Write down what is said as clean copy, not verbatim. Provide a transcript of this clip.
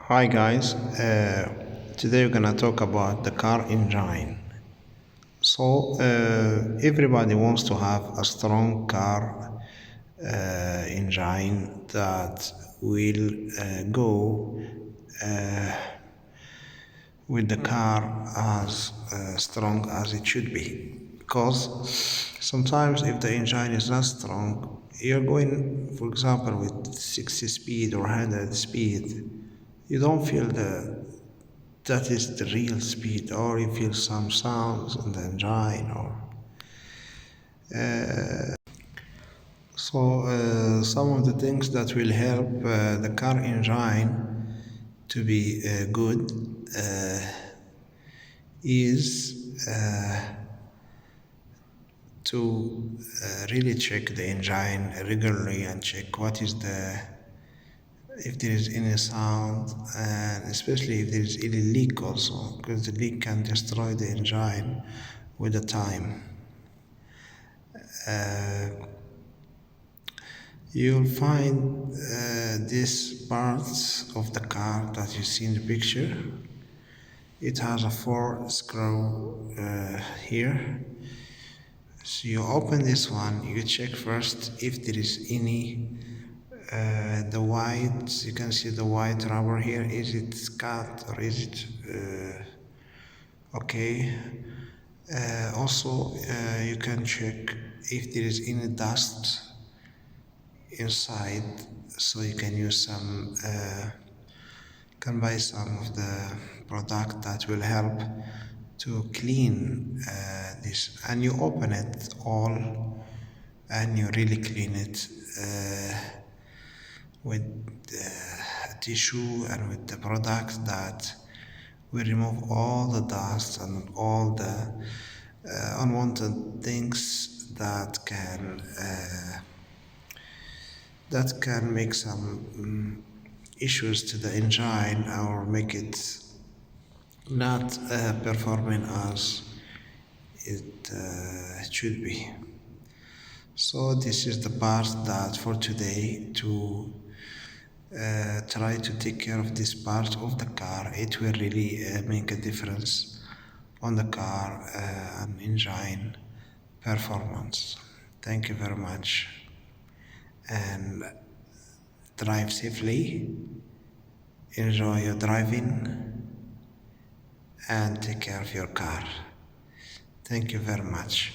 Hi guys, today we're gonna talk about the car engine. Everybody wants to have a strong car engine that will go with the car as strong as it should be. Because sometimes if the engine is not strong, you're going, for example, with 60 speed or 100 speed, you don't feel that is the real speed, or you feel some sounds in the engine, or some of the things that will help the car engine to be good is to really check the engine regularly and check what is the if there is any sound, and especially if there is any leak also, because the leak can destroy the engine with the time. You'll find these parts of the car that you see in the picture. It has a 4 screw here. So you open this one, you check first if there is any the white, you can see the white rubber here. Is it cut or is it okay? Also, you can check if there is any dust inside, so you can use some can buy some of the product that will help to clean this, and you open it all and you really clean it with tissue and with the product that will remove all the dust and all the unwanted things that can make some issues to the engine or make it not performing as it should be. So this is the part that for today to try to take care of this part of the car. It will really make a difference on the car and engine performance. Thank you very much, and drive safely, enjoy your driving, and take care of your car. Thank you very much.